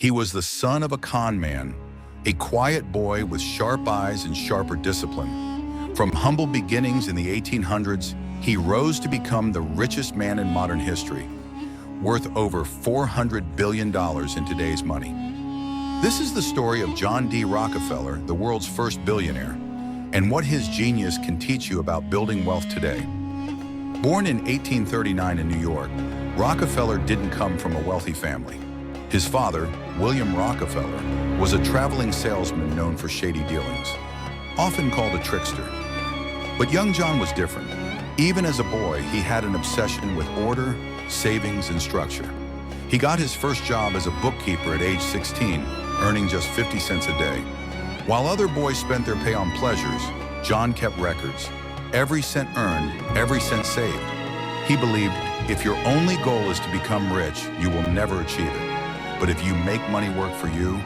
He was the son of a con man, a quiet boy with sharp eyes and sharper discipline. From humble beginnings in the 1800s, he rose to become the richest man in modern history, worth over $400 billion in today's money. This is the story of John D. Rockefeller, the world's first billionaire, and what his genius can teach you about building wealth today. Born in 1839 in New York, Rockefeller didn't come from a wealthy family. His father, William Rockefeller, was a traveling salesman known for shady dealings, often called a trickster. But young John was different. Even as a boy, he had an obsession with order, savings, and structure. He got his first job as a bookkeeper at age 16, earning just 50 cents a day. While other boys spent their pay on pleasures, John kept records. Every cent earned, every cent saved. He believed if your only goal is to become rich, you will never achieve it. But if you make money work for you,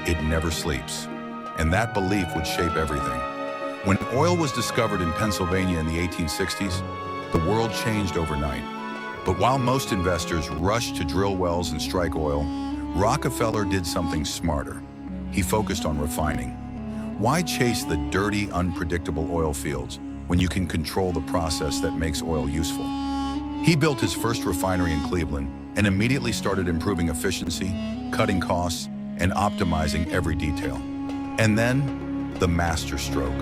it never sleeps. And that belief would shape everything. When oil was discovered in Pennsylvania in the 1860s, the world changed overnight. But while most investors rushed to drill wells and strike oil, Rockefeller did something smarter. He focused on refining. Why chase the dirty, unpredictable oil fields when you can control the process that makes oil useful? He built his first refinery in Cleveland and immediately started improving efficiency, cutting costs, and optimizing every detail. And then, the master stroke.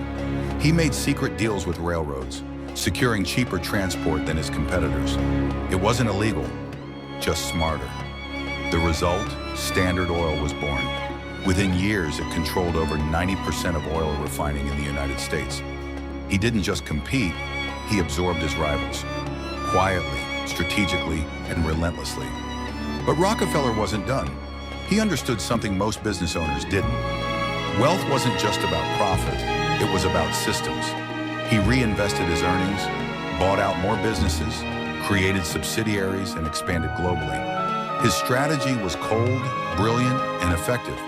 He made secret deals with railroads, securing cheaper transport than his competitors. It wasn't illegal, just smarter. The result, Standard Oil was born. Within years, it controlled over 90% of oil refining in the United States. He didn't just compete, he absorbed his rivals. Quietly, strategically, and relentlessly. But Rockefeller wasn't done. He understood something most business owners didn't. Wealth wasn't just about profit, it was about systems. He reinvested his earnings, bought out more businesses, created subsidiaries, and expanded globally. His strategy was cold, brilliant, and effective.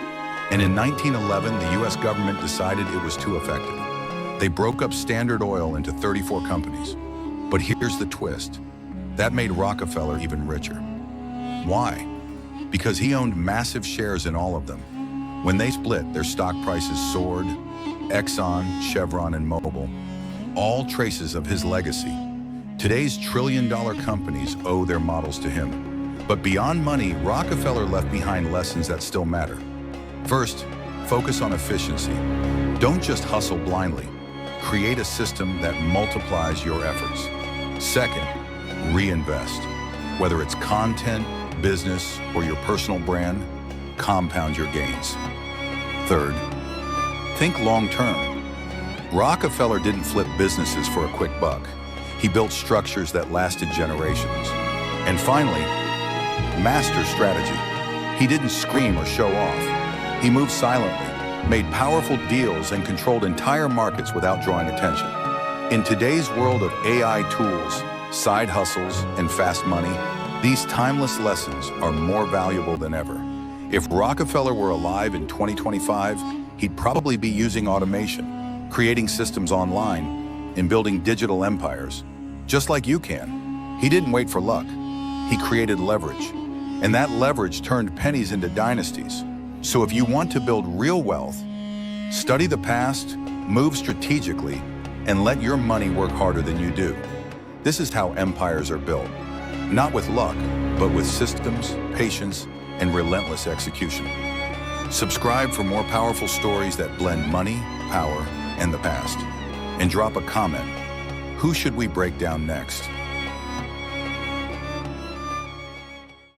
And in 1911, the US government decided it was too effective. They broke up Standard Oil into 34 companies. But here's the twist. That made Rockefeller even richer. Why? Because he owned massive shares in all of them. When they split, their stock prices soared. Exxon, Chevron, and Mobil, all traces of his legacy. Today's trillion-dollar companies owe their models to him. But beyond money, Rockefeller left behind lessons that still matter. First, focus on efficiency. Don't just hustle blindly. Create a system that multiplies your efforts. Second, reinvest. Whether it's content, business, or your personal brand, compound your gains. Third, think long-term. Rockefeller didn't flip businesses for a quick buck. He built structures that lasted generations. And finally, master strategy. He didn't scream or show off. He moved silently, made powerful deals, and controlled entire markets without drawing attention. In today's world of AI tools, side hustles, and fast money, these timeless lessons are more valuable than ever. If Rockefeller were alive in 2025, he'd probably be using automation, creating systems online, and building digital empires, just like you can. He didn't wait for luck. He created leverage, and that leverage turned pennies into dynasties. So if you want to build real wealth, study the past, move strategically, and let your money work harder than you do. This is how empires are built. Not with luck, but with systems, patience, and relentless execution. Subscribe for more powerful stories that blend money, power, and the past. And drop a comment. Who should we break down next?